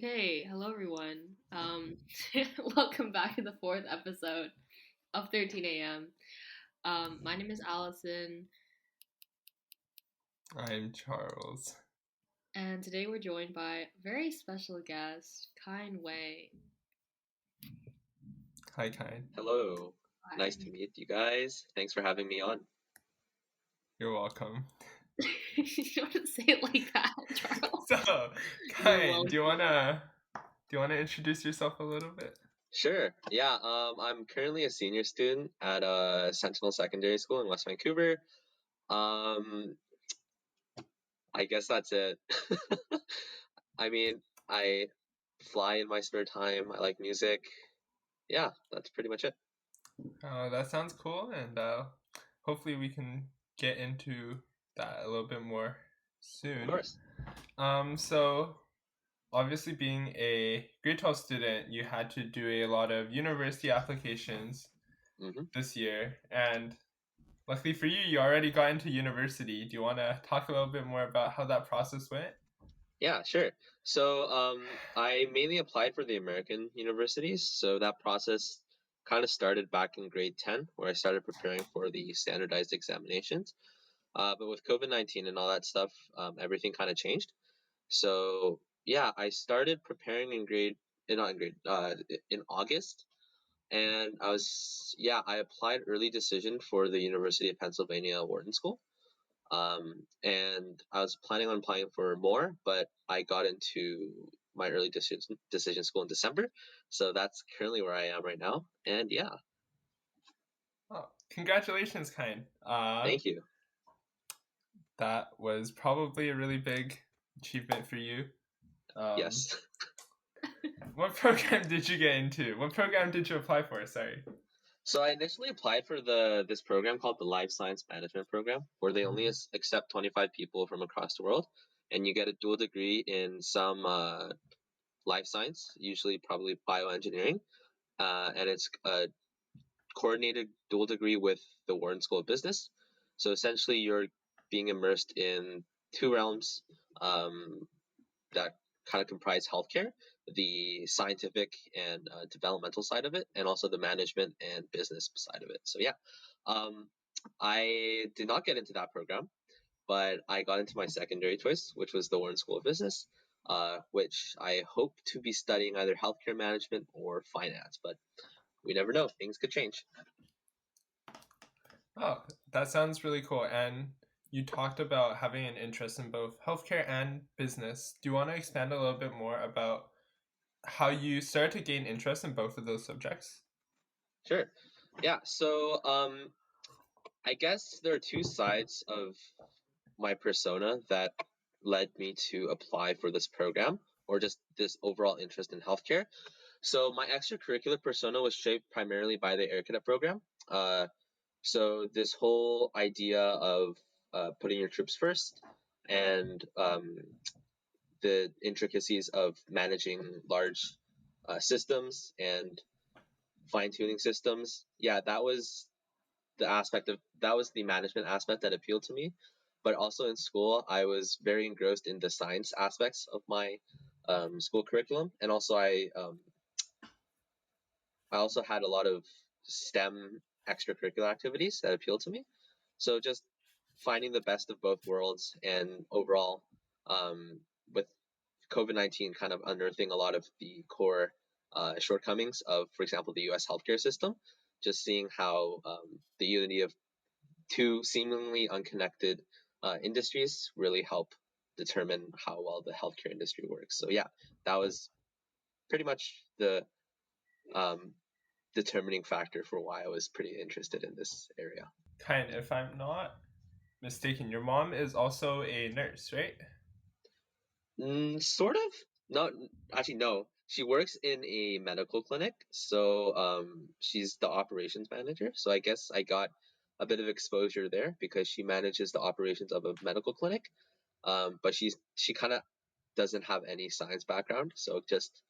Okay, hello everyone. Welcome back to the fourth episode of 13 a.m. My name is Allison, I'm Charles. and today we're joined by a very special guest, Kyne Wang. Hi, Kyne. Hello. Hi. Nice to meet you guys. Thanks for having me on. You're welcome. You don't have to say it like that, Charles. So, Kyne, do you wanna introduce yourself a little bit? Sure. Yeah. I'm currently a senior student at Sentinel Secondary School in West Vancouver. Um, I guess that's it. I mean, I fly in my spare time. I like music. Yeah, that's pretty much it. That sounds cool, and hopefully we can get into that a little bit more soon. Of course. So obviously being a grade 12 student, you had to do a lot of university applications this year, and luckily for you, you already got into university. Do you want to talk a little bit more about how that process went? Yeah, sure. So I mainly applied for the American universities. So that process kind of started back in grade 10, where I started preparing for the standardized examinations. But with COVID-19 and all that stuff, everything kind of changed. So yeah, I started preparing not in grade, in August. And I applied early decision for the University of Pennsylvania Wharton School. And I was planning on applying for more, but I got into my early decision school in December. So that's currently where I am right now. And yeah. Oh, congratulations, Kyne. Thank you. That was probably a really big achievement for you. Yes. What program did you get into? What program did you apply for? Sorry. So I initially applied for this program called the Life Science Management Program, where they only accept 25 people from across the world, and you get a dual degree in some life science, usually probably bioengineering, and it's a coordinated dual degree with the Wharton School of Business. So essentially, you're being immersed in two realms that kind of comprise healthcare, the scientific and developmental side of it, and also the management and business side of it. So yeah, I did not get into that program, but I got into my secondary choice, which was the Wharton School of Business, which I hope to be studying either healthcare management or finance, but we never know. Things could change. Oh, that sounds really cool. And you talked about having an interest in both healthcare and business. Do you want to expand a little bit more about how you started to gain interest in both of those subjects? Sure. Yeah. So I guess there are two sides of my persona that led me to apply for this program or just this overall interest in healthcare. So my extracurricular persona was shaped primarily by the Air Cadet program. So this whole idea of putting your troops first and the intricacies of managing large systems and fine-tuning systems. Yeah, that was the management aspect that appealed to me. But also in school, I was very engrossed in the science aspects of my school curriculum, and also I also had a lot of STEM extracurricular activities that appealed to me. So just finding the best of both worlds, and overall, with COVID-19 kind of unearthing a lot of the core shortcomings of, for example, the U.S. healthcare system, just seeing how the unity of two seemingly unconnected industries really help determine how well the healthcare industry works. So yeah, that was pretty much the determining factor for why I was pretty interested in this area. Kyne, if I'm not mistaken, your mom is also a nurse, right? Sort of. Not actually. No, she works in a medical clinic, so she's the operations manager. So I guess I got a bit of exposure there because she manages the operations of a medical clinic. But she kind of doesn't have any science background, so just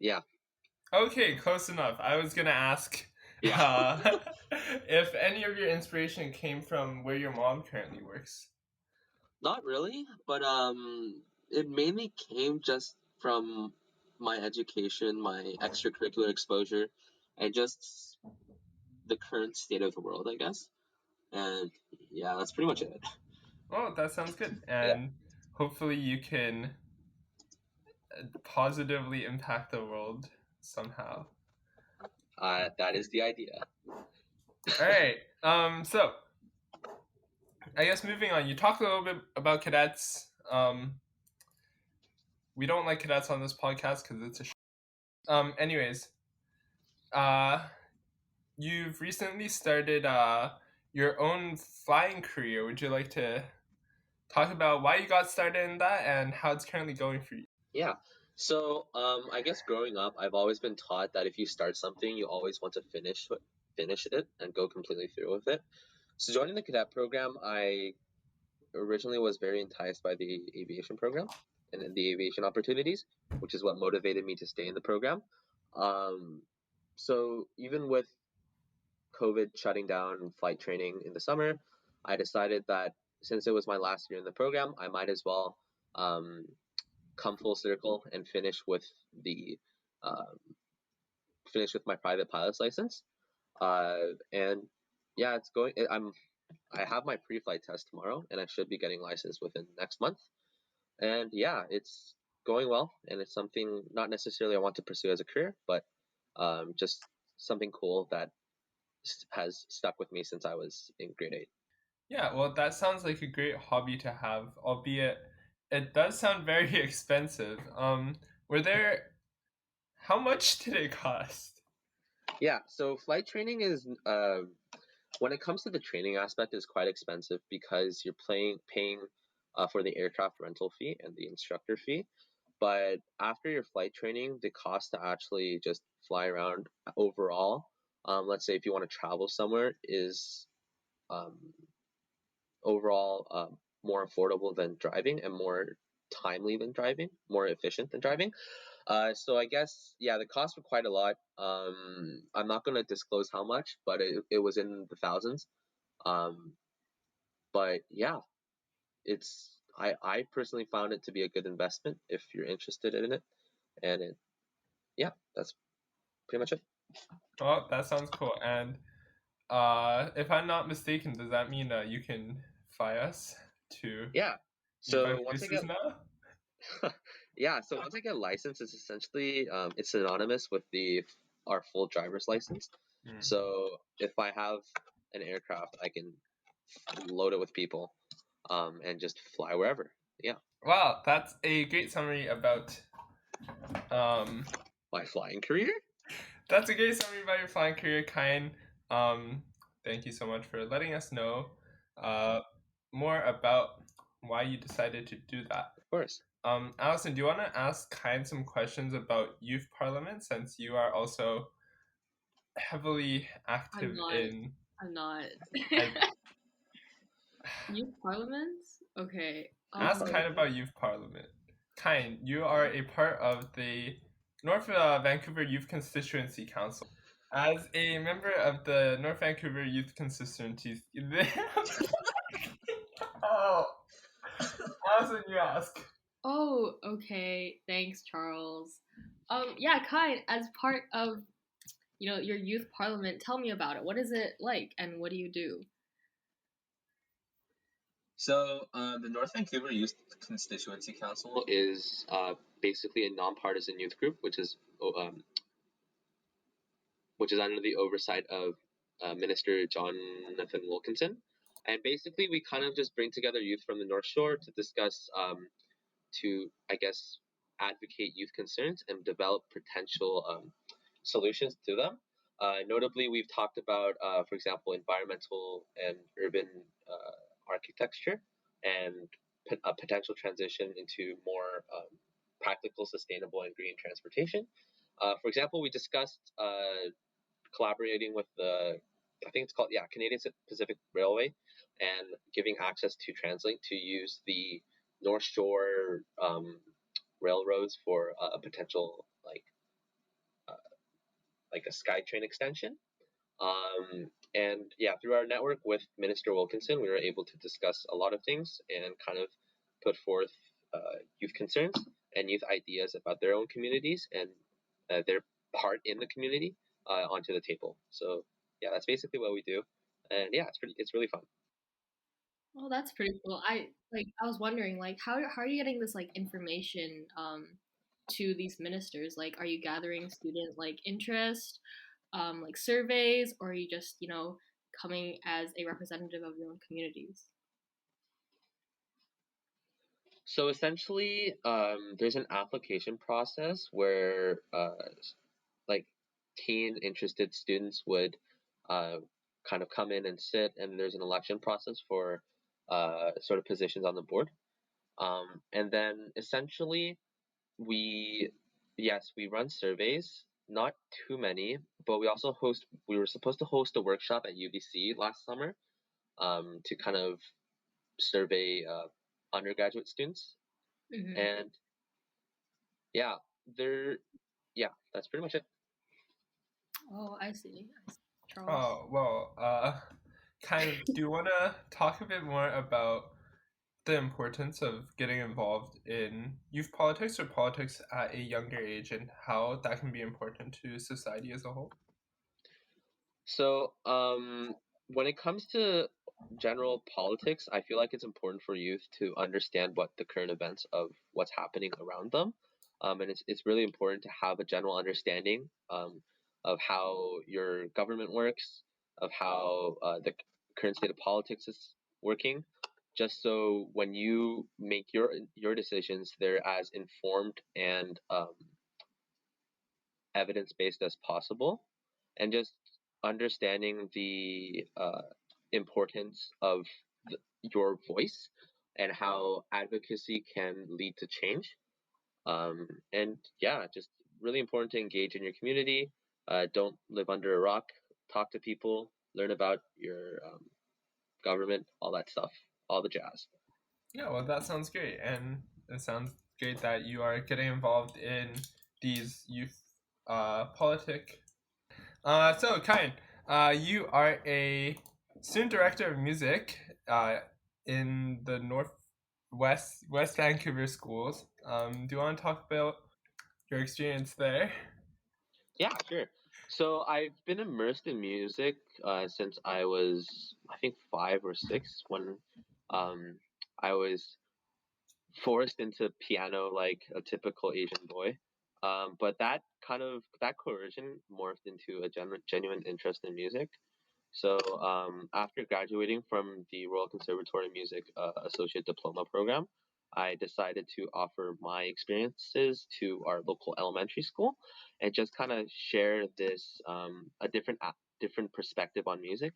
yeah. Okay, close enough. I was gonna ask if any of your inspiration came from where your mom currently works. Not really, but it mainly came just from my education, my extracurricular exposure, and just the current state of the world, I guess. And yeah, that's pretty much it. Oh, that sounds good. And hopefully you can positively impact the world somehow. That is the idea. All right. So I guess moving on, you talked a little bit about cadets. We don't like cadets on this podcast because it's a anyways, you've recently started your own flying career. Would you like to talk about why you got started in that and how it's currently going for you? Yeah. So I guess growing up, I've always been taught that if you start something, you always want to finish it and go completely through with it. So joining the cadet program, I originally was very enticed by the aviation program and the aviation opportunities, which is what motivated me to stay in the program. So even with COVID shutting down flight training in the summer, I decided that since it was my last year in the program, I might as well come full circle and finish with my private pilot's license. And yeah, it's going. I have my pre-flight test tomorrow, and I should be getting licensed within next month. And yeah, it's going well, and it's something not necessarily I want to pursue as a career, but just something cool that has stuck with me since I was in grade 8. Yeah, well, that sounds like a great hobby to have, albeit it does sound very expensive. How much did it cost? Yeah, so flight training is, when it comes to the training aspect, is quite expensive because you're paying for the aircraft rental fee and the instructor fee. But after your flight training, the cost to actually just fly around overall, let's say if you want to travel somewhere, is overall more affordable than driving and more timely than driving, more efficient than driving. So I guess, yeah, the costs were quite a lot. I'm not going to disclose how much, but it was in the thousands. But yeah, I personally found it to be a good investment if you're interested in it. And that's pretty much it. Oh, that sounds cool. And if I'm not mistaken, does that mean that you can fly us to? Yeah. So once I get now? yeah, so once I get licensed, it's essentially it's synonymous with our full driver's license. So if I have an aircraft, I can load it with people, and just fly wherever. Yeah. Wow, that's a great summary about my flying career. That's a great summary about your flying career, Kyne. Thank you so much for letting us know more about why you decided to do that. Of course. Alison, do you want to ask Kyne some questions about youth parliament, since you are also heavily active in... I'm not. Youth parliaments? Okay. Ask Kyne about youth parliament. Kyne, you are a part of the North Vancouver Youth Constituency Council. As a member of the North Vancouver Youth Constituency... Oh, Alison, you ask. Oh, okay. Thanks, Charles. Yeah, Kyne, as part of, your youth parliament, tell me about it. What is it like, and what do you do? So the North Vancouver Youth Constituency Council is basically a nonpartisan youth group, which is under the oversight of Minister Jonathan Wilkinson. And basically, we kind of just bring together youth from the North Shore to discuss, to, I guess, advocate youth concerns and develop potential solutions to them. Notably, we've talked about, for example, environmental and urban architecture and a potential transition into more practical, sustainable, and green transportation. For example, we discussed collaborating with I think it's called, Canadian Pacific Railway, and giving access to TransLink to use the North Shore railroads for a potential like a SkyTrain extension. And through our network with Minister Wilkinson, we were able to discuss a lot of things and kind of put forth youth concerns. and youth ideas about their own communities and their part in the community onto the table. So yeah, that's basically what we do, and yeah, it's really fun. Oh, that's pretty cool. I was wondering like how are you getting this like information to these ministers? Like are you gathering student like interest, like surveys, or are you just, coming as a representative of your own communities? So essentially, there's an application process where like teen interested students would kind of come in and sit, and there's an election process for sort of positions on the board. And then essentially, we yes, we run surveys, not too many, but we were supposed to host a workshop at UBC last summer to kind of survey undergraduate students. Mm-hmm. And yeah, they're yeah, that's pretty much it. Oh, I see. Charles. Oh, well, do you want to talk a bit more about the importance of getting involved in youth politics or politics at a younger age and how that can be important to society as a whole? So, when it comes to general politics, I feel like it's important for youth to understand what the current events of what's happening around them. And it's really important to have a general understanding of how your government works, of how the current state of politics is working, just so when you make your decisions, they're as informed and evidence based as possible, and just understanding the importance of your voice and how advocacy can lead to change. And yeah, just really important to engage in your community. Don't live under a rock. Talk to people. Learn about your government, all that stuff, all the jazz. Yeah, well, that sounds great. And it sounds great that you are getting involved in these youth politic. So, Kyne, you are a student director of music in the West Vancouver schools. Do you want to talk about your experience there? Yeah, sure. So I've been immersed in music since I was, I think, 5 or 6 when I was forced into piano like a typical Asian boy. But that coercion morphed into a genuine interest in music. So after graduating from the Royal Conservatory Music Associate Diploma Program, I decided to offer my experiences to our local elementary school and just kind of share this a different perspective on music,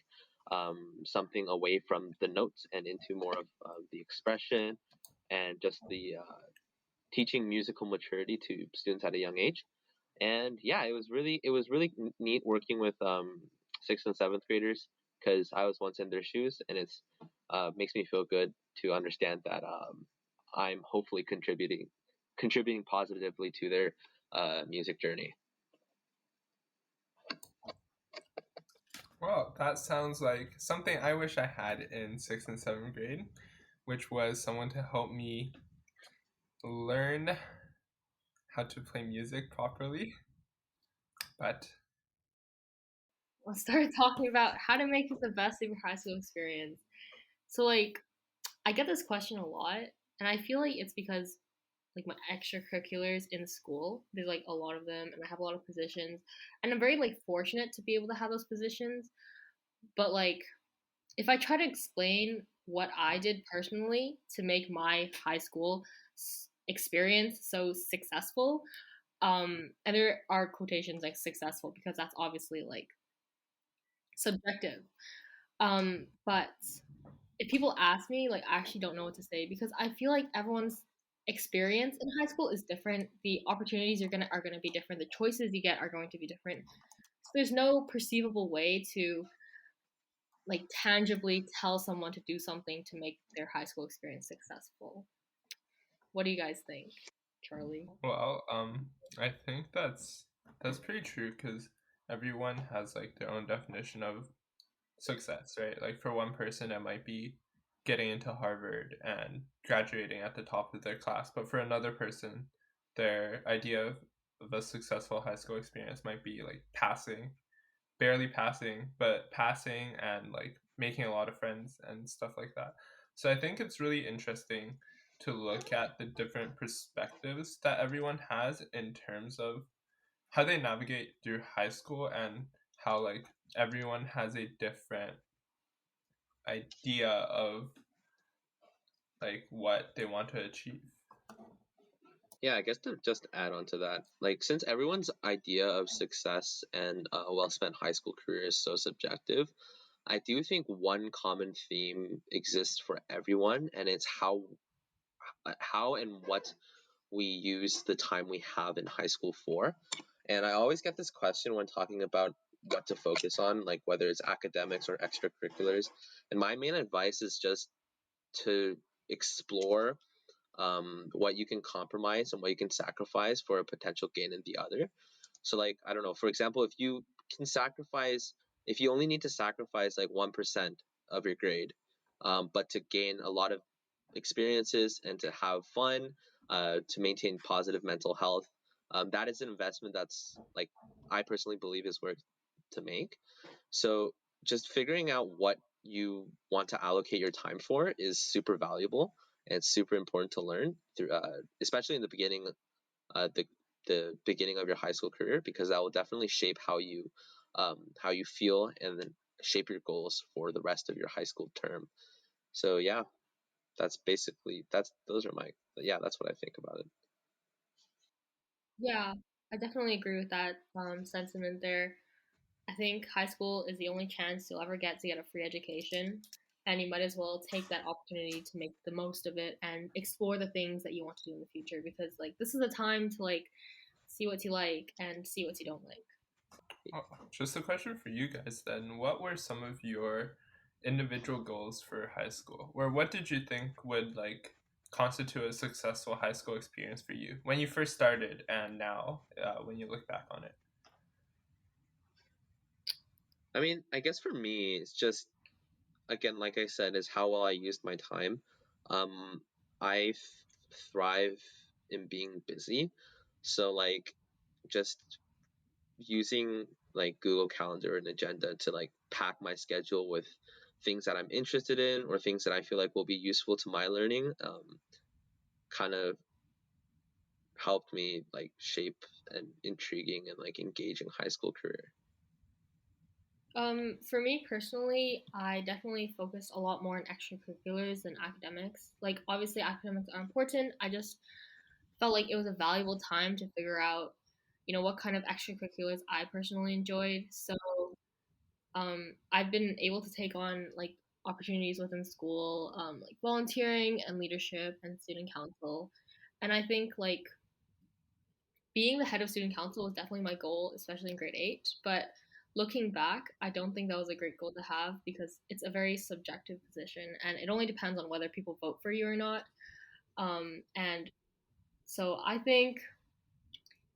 something away from the notes and into more of the expression and just the teaching musical maturity to students at a young age. And yeah, it was really neat working with sixth and seventh graders because I was once in their shoes, and it's makes me feel good to understand that I'm hopefully contributing positively to their music journey. Well, that sounds like something I wish I had in 6th and 7th grade, which was someone to help me learn how to play music properly. But Let's start talking about how to make it the best of your high school experience. So like I get this question a lot, and I feel like it's because like my extracurriculars in school, there's like a lot of them, and I have a lot of positions, and I'm very like fortunate to be able to have those positions. But like if I try to explain what I did personally to make my high school experience so successful, and there are quotations like successful because that's obviously like subjective. But if people ask me, like, I actually don't know what to say because I feel like everyone's experience in high school is different. The opportunities are gonna be different. The choices you get are going to be different. So there's no perceivable way to like tangibly tell someone to do something to make their high school experience successful. What do you guys think, Charlie? well, I think that's pretty true because everyone has like their own definition of success, right? Like for one person, it might be getting into Harvard and graduating at the top of their class, but for another person, their idea of a successful high school experience might be like passing, barely passing, but passing and like making a lot of friends and stuff like that. So I think it's really interesting to look at the different perspectives that everyone has in terms of how they navigate through high school, and how like everyone has a different idea of like what they want to achieve. Yeah, I guess to just add on to that, like since everyone's idea of success and a well-spent high school career is so subjective, I do think one common theme exists for everyone, and it's how and what we use the time we have in high school for. And I always get this question when talking about what to focus on, like whether it's academics or extracurriculars. And my main advice is just to explore what you can compromise and what you can sacrifice for a potential gain in the other. So, like, I don't know, for example, if you only need to sacrifice like 1% of your grade, but to gain a lot of experiences and to have fun, to maintain positive mental health, that is an investment that's like I personally believe is worth to make. So just figuring out what you want to allocate your time for is super valuable, and it's super important to learn through, especially in the beginning, uh, the the beginning of your high school career, because that will definitely shape how you feel and then shape your goals for the rest of your high school term. So yeah, that's what I think about it. Yeah, I definitely agree with that sentiment there. I think high school is the only chance you'll ever get to get a free education, and you might as well take that opportunity to make the most of it and explore the things that you want to do in the future, because like this is a time to like see what you like and see what you don't like. Just a question for you guys then. What were some of your individual goals for high school? Or what did you think would like constitute a successful high school experience for you when you first started and now when you look back on it? I mean, I guess for me, it's just again, like I said, is how well I used my time. Um, I thrive in being busy, so like just using like Google Calendar and Agenda to like pack my schedule with things that I'm interested in or things that I feel like will be useful to my learning, kind of helped me like shape an intriguing and like engaging high school career. For me personally, I definitely focused a lot more on extracurriculars than academics. Like obviously academics are important. I just felt like it was a valuable time to figure out, what kind of extracurriculars I personally enjoyed. So I've been able to take on like opportunities within school, like volunteering and leadership and student council. And I think like being the head of student council was definitely my goal, especially in grade 8. But looking back, I don't think that was a great goal to have because it's a very subjective position and it only depends on whether people vote for you or not. And so I think,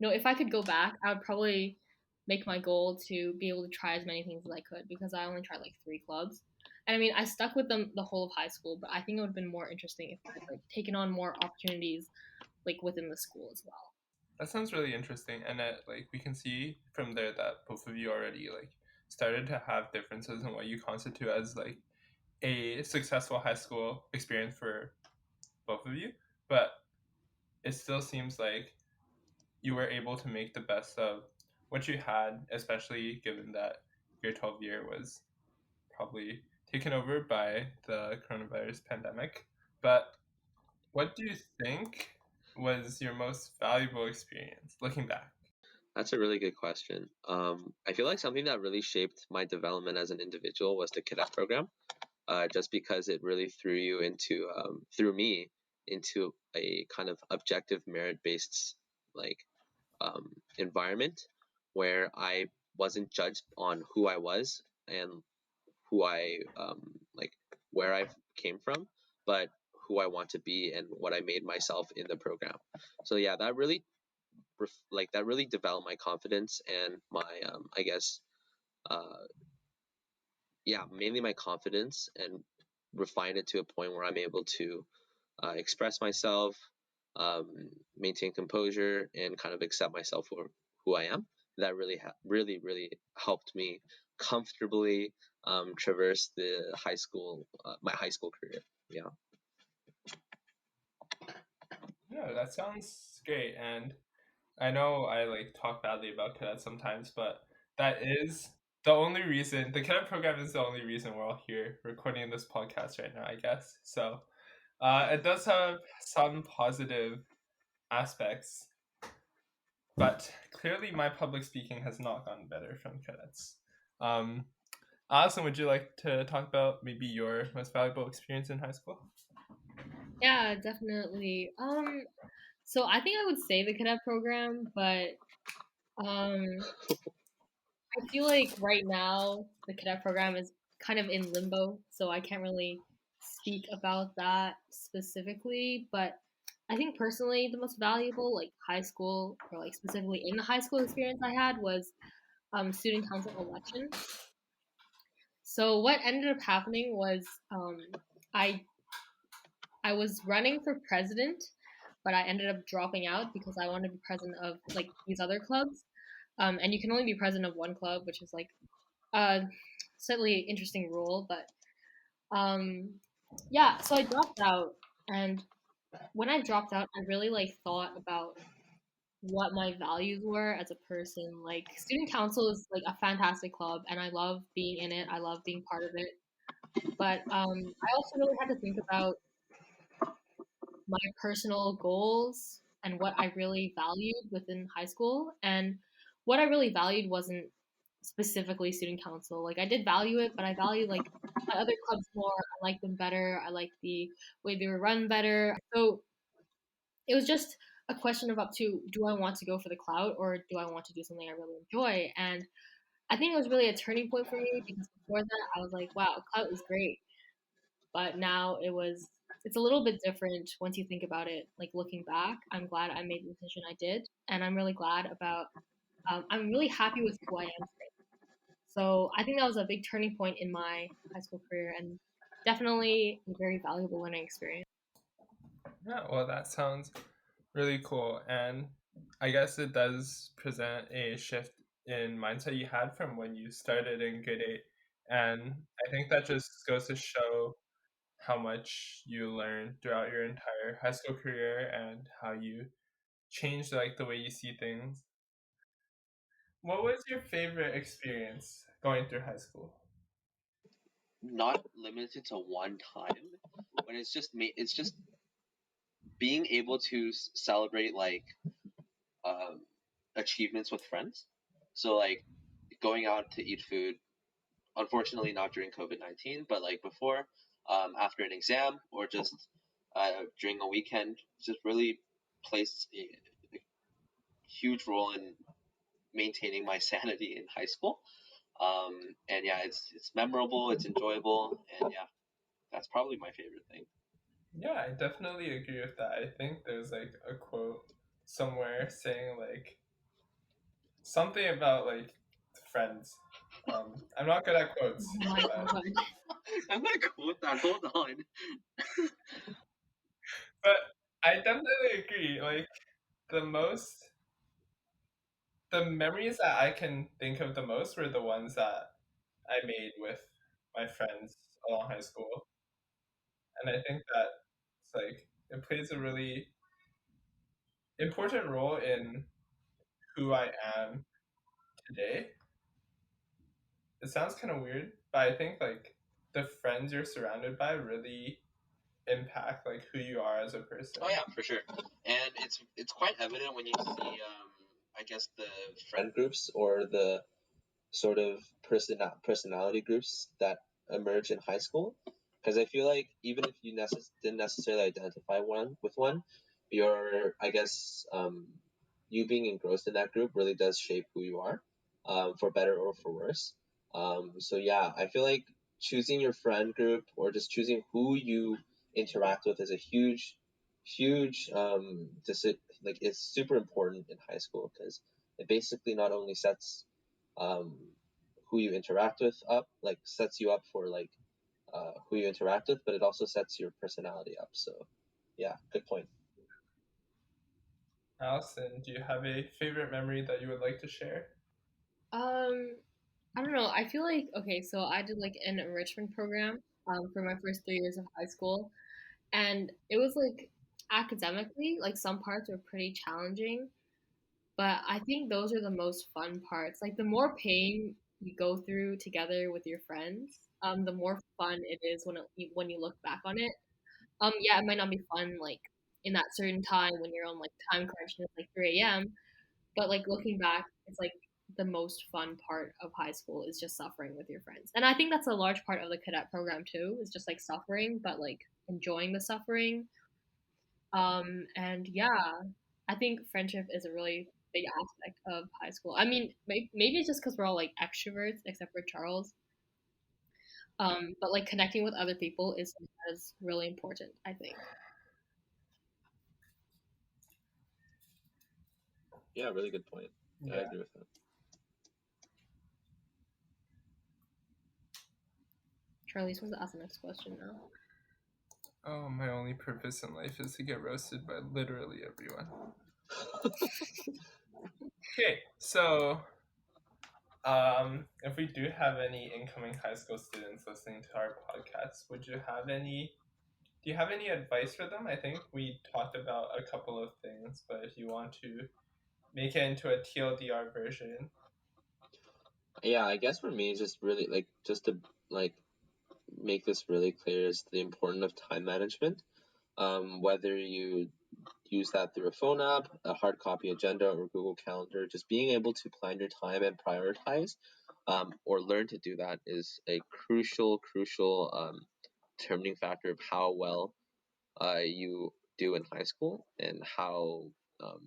if I could go back, I would probably make my goal to be able to try as many things as I could because I only tried like 3 clubs. And I mean, I stuck with them the whole of high school, but I think it would have been more interesting if I had like taken on more opportunities like within the school as well. That sounds really interesting, and like we can see from there that both of you already like started to have differences in what you constitute as like a successful high school experience for both of you, but it still seems like you were able to make the best of what you had, especially given that your 12th year was probably taken over by the coronavirus pandemic. But what do you think was your most valuable experience looking back? That's a really good question. I feel like something that really shaped my development as an individual was the cadet program, just because it really threw me into a kind of objective merit-based like environment where I wasn't judged on who I was and who I like where I came from, but who I want to be and what I made myself in the program. So yeah, that really developed my confidence and my I guess uh, yeah, mainly my confidence, and refined it to a point where I'm able to express myself, maintain composure, and kind of accept myself for who I am. That really helped me comfortably traverse the high school, my high school career. Yeah. Yeah, that sounds great. And I know I like talk badly about Cadet sometimes, but that is the only reason the Cadet program is the only reason we're all here recording this podcast right now, I guess. So it does have some positive aspects, but clearly my public speaking has not gotten better from Cadets. Alison, would you like to talk about maybe your most valuable experience in high school? Yeah, definitely. So I think I would say the cadet program, but I feel like right now the cadet program is kind of in limbo, so I can't really speak about that specifically. But I think personally, the most valuable, like high school or like specifically in the high school experience I had was student council election. So what ended up happening was I I was running for president, but I ended up dropping out because I wanted to be president of like these other clubs. And you can only be president of one club, which is like a slightly interesting rule. But yeah, so I dropped out, and when I dropped out, I really like thought about what my values were as a person. Like student council is like a fantastic club, and I love being in it. I love being part of it. But I also really had to think about my personal goals and what I really valued within high school. And what I really valued wasn't specifically student council. Like I did value it, but I value like my other clubs more. I like them better. I like the way they were run better. So it was just a question of up to do I want to go for the clout or do I want to do something I really enjoy? And I think it was really a turning point for me because before that I was like, wow, clout is great. But now it's a little bit different once you think about it. Like looking back, I'm glad I made the decision I did, and I'm really glad about. I'm really happy with who I am today. So I think that was a big turning point in my high school career, and definitely a very valuable learning experience. Yeah, well, that sounds really cool. And I guess it does present a shift in mindset you had from when you started in grade 8. And I think that just goes to show how much you learned throughout your entire high school career and how you changed like the way you see things. What was your favorite experience going through high school? Not limited to one time, but it's just being able to celebrate like achievements with friends. So like going out to eat food. Unfortunately, not during COVID-19, but like before, after an exam, or just during a weekend, just really plays a huge role in maintaining my sanity in high school. And yeah, it's memorable, it's enjoyable, and yeah, that's probably my favorite thing. Yeah, I definitely agree with that. I think there's like a quote somewhere saying like something about like friends. I'm not good at quotes, but I'm gonna quote that. Hold on. but I definitely agree. Like the most, the memories that I can think of the most were the ones that I made with my friends along high school, and I think that it's like it plays a really important role in who I am today. It sounds kind of weird, but I think like the friends you're surrounded by really impact like who you are as a person. Oh yeah, for sure. And it's quite evident when you see I guess the friend groups or the sort of personality groups that emerge in high school. Because I feel like even if you didn't necessarily identify with one, your I guess you being engrossed in that group really does shape who you are, for better or for worse. So yeah, I feel like choosing your friend group or just choosing who you interact with is a huge like it's super important in high school because it basically not only sets um, who you interact with up, like sets you up for like who you interact with, but it also sets your personality up. So, yeah, good point. Alison, do you have a favorite memory that you would like to share? I don't know. I feel like okay, so I did like an enrichment program for my first 3 years of high school, and it was like academically, like some parts were pretty challenging, but I think those are the most fun parts. Like the more pain you go through together with your friends, the more fun it is when you look back on it. Yeah, it might not be fun like in that certain time when you're on like time crunch and it's like 3 a.m. But like looking back, it's like the most fun part of high school is just suffering with your friends. And I think that's a large part of the cadet program too, is just like suffering, but like enjoying the suffering. And yeah, I think friendship is a really big aspect of high school. I mean, maybe it's just because we're all like extroverts, except for Charles. But like connecting with other people is really important, I think. Yeah, really good point. Yeah. I agree with that. Charlie's supposed to ask the next question now. Oh, my only purpose in life is to get roasted by literally everyone. Okay, so if we do have any incoming high school students listening to our podcast, do you have any advice for them? I think we talked about a couple of things, but if you want to make it into a TLDR version. Yeah, I guess for me, just really just to make this really clear is the importance of time management. Whether you use that through a phone app, a hard copy agenda, or Google Calendar, just being able to plan your time and prioritize, or learn to do that is a crucial determining factor of how well you do in high school and how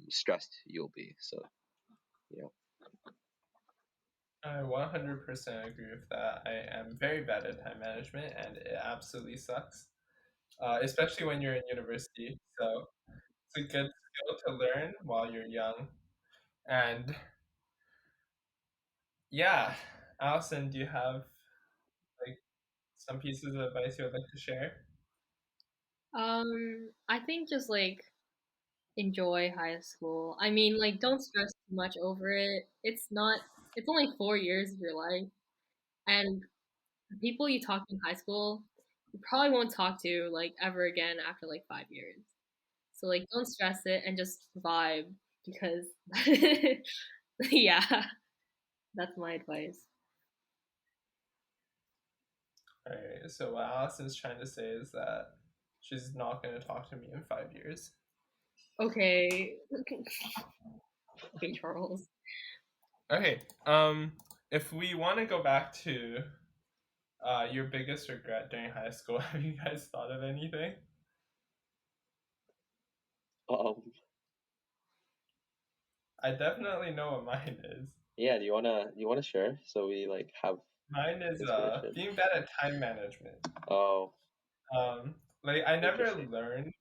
stressed you'll be. So, yeah. I 100% agree with that. I am very bad at time management, and it absolutely sucks, especially when you're in university. So it's a good skill to learn while you're young. And yeah, Allison, do you have like some pieces of advice you would like to share? I think just like enjoy high school. I mean, like don't stress too much over it. It's only 4 years of your life. And the people you talk to in high school, you probably won't talk to like ever again after like 5 years. So like don't stress it and just vibe because yeah, that's my advice. Alright, so what Allison's trying to say is that she's not going to talk to me in 5 years. Okay. Okay, Charles. Okay, if we want to go back to your biggest regret during high school, have you guys thought of anything? I definitely know what mine is. Yeah, do you wanna share so we have Mine is being bad at time management. Oh. I never learned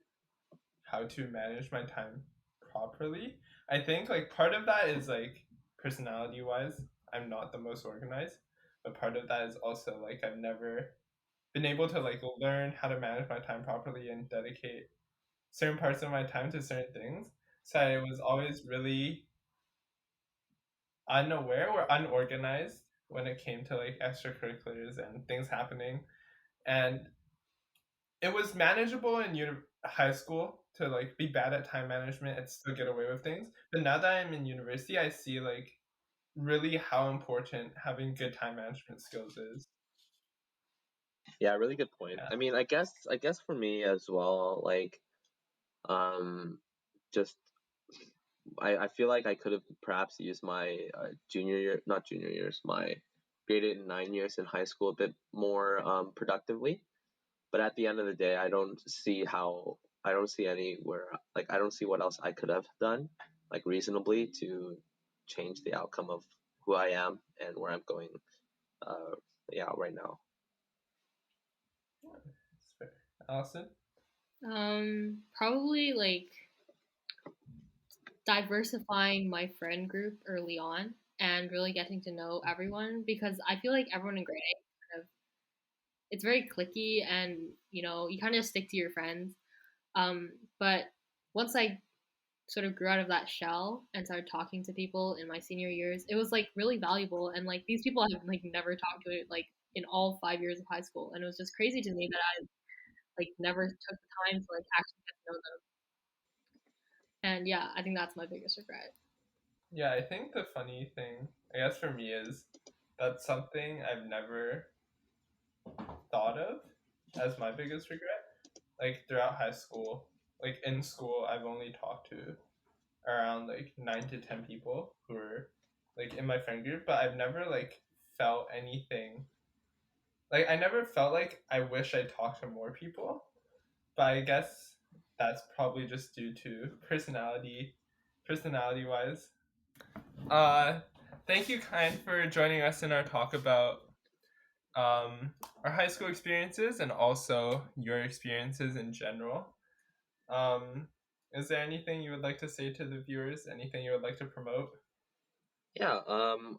how to manage my time properly. I think part of that is personality wise, I'm not the most organized, but part of that is also I've never been able to learn how to manage my time properly and dedicate certain parts of my time to certain things. So I was always really unaware or unorganized when it came to extracurriculars and things happening. And it was manageable in high school to be bad at time management and still get away with things. But now that I'm in university, I see really how important having good time management skills is. Yeah, really good point. Yeah. I mean, I guess for me as well, just I feel like I could have perhaps used my not junior years, my grade 8 and 9 years in high school a bit more productively. But at the end of the day, I don't see anywhere, I don't see what else I could have done, reasonably to change the outcome of who I am and where I'm going, right now. That's fair. Alison? Probably diversifying my friend group early on and really getting to know everyone because I feel like everyone in grade 8 kind of it's very clicky and you kind of stick to your friends. But once I sort of grew out of that shell and started talking to people in my senior years, it was like really valuable. And like these people I've like never talked to like in all 5 years of high school, and it was just crazy to me that I like never took the time to like actually get to know them. And yeah, I think that's my biggest regret. Yeah, I think the funny thing, I guess for me, is that's something I've never thought of as my biggest regret. Like throughout high school, like in school, I've only talked to around like 9 to 10 people who are like in my friend group, but I've never like felt anything. Like I never felt like I wish I talked to more people, but I guess that's probably just due to personality wise. Thank you, Kyne, for joining us in our talk about our high school experiences and also your experiences in general. Is there anything you would like to say to the viewers? Anything you would like to promote? Yeah,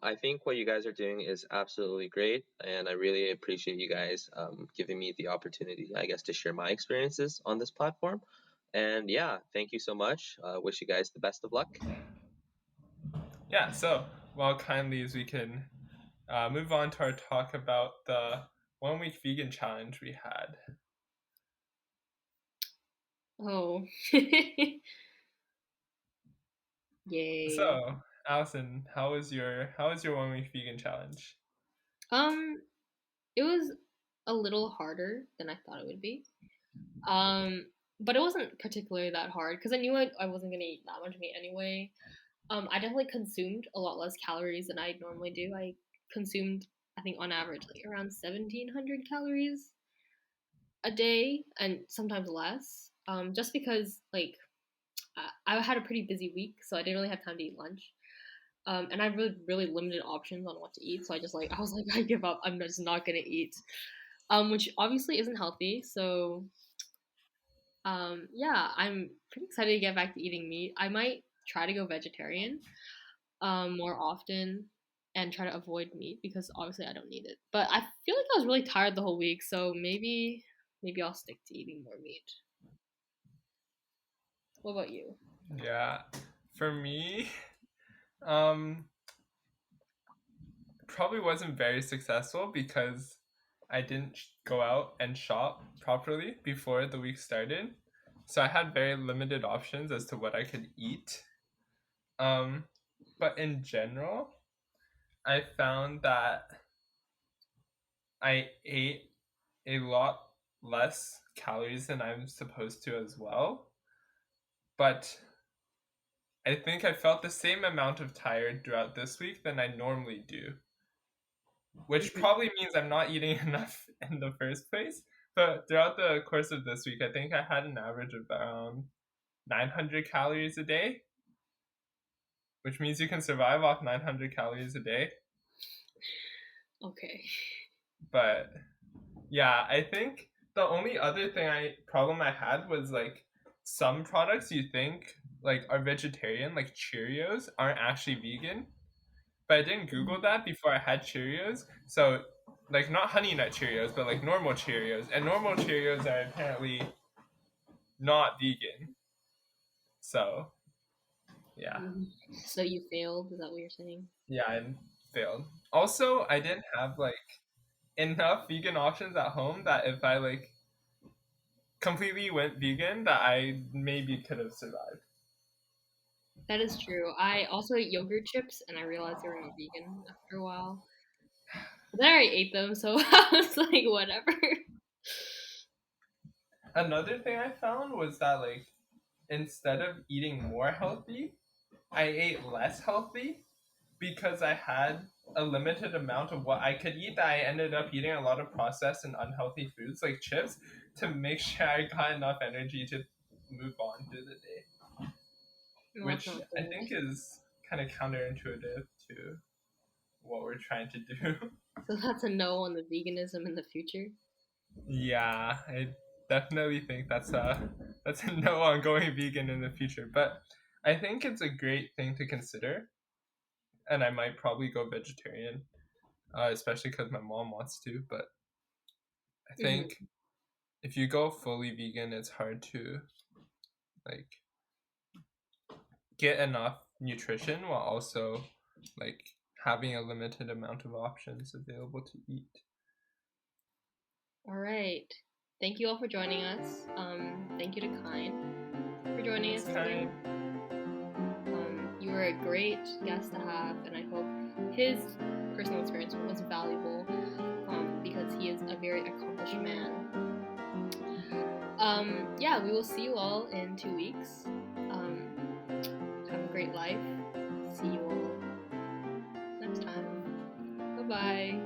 I think what you guys are doing is absolutely great, and I really appreciate you guys giving me the opportunity, I guess, to share my experiences on this platform. And yeah, thank you so much. Wish you guys the best of luck. Yeah, so, well, kindly as we can move on to our talk about the 1 week vegan challenge we had. Oh. Yay. So, Alison, how was your 1 week vegan challenge? It was a little harder than I thought it would be. But it wasn't particularly that hard because I knew I wasn't gonna eat that much meat anyway. I definitely consumed a lot less calories than I normally do. I consumed, I think, on average, like around 1,700 calories a day, and sometimes less. Just because like I had a pretty busy week, so I didn't really have time to eat lunch. And I really, really limited options on what to eat. So I was like, I give up. I'm just not gonna eat. Which obviously isn't healthy. So, yeah, I'm pretty excited to get back to eating meat. I might try to go vegetarian, more often and try to avoid meat because obviously I don't need it. But I feel like I was really tired the whole week, so maybe I'll stick to eating more meat. What about you? Yeah, for me, probably wasn't very successful because I didn't go out and shop properly before the week started. So I had very limited options as to what I could eat. But in general, I found that I ate a lot less calories than I'm supposed to as well. But I think I felt the same amount of tired throughout this week than I normally do, which probably means I'm not eating enough in the first place. But throughout the course of this week, I think I had an average of around 900 calories a day, which means you can survive off 900 calories a day. Okay. But yeah, I think the only other problem I had was like some products you think like are vegetarian, like Cheerios, aren't actually vegan. But I didn't Google that before I had Cheerios. So like not honey nut Cheerios, but like normal Cheerios. And normal Cheerios are apparently not vegan. So yeah. So you failed? Is that what you're saying? Yeah, I failed. Also, I didn't have like enough vegan options at home that if I like completely went vegan, that I maybe could have survived. That is true. I also ate yogurt chips, and I realized they were not vegan after a while. But then I already ate them, so I was like, whatever. Another thing I found was that like instead of eating more healthy, I ate less healthy because I had a limited amount of what I could eat that I ended up eating a lot of processed and unhealthy foods like chips to make sure I got enough energy to move on through the day. Which I think is kind of counterintuitive to what we're trying to do. So that's a no on the veganism in the future? Yeah, I definitely think that's a no on going vegan in the future. But I think it's a great thing to consider. And I might probably go vegetarian, especially because my mom wants to. But I think if you go fully vegan, it's hard to like get enough nutrition while also like having a limited amount of options available to eat. All right. Thank you all for joining us. Thank you to Kyne for joining us today. You were a great guest to have, and I hope his personal experience was valuable because he is a very accomplished man. Yeah, we will see you all in 2 weeks. Have a great life. See you all next time. Bye-bye.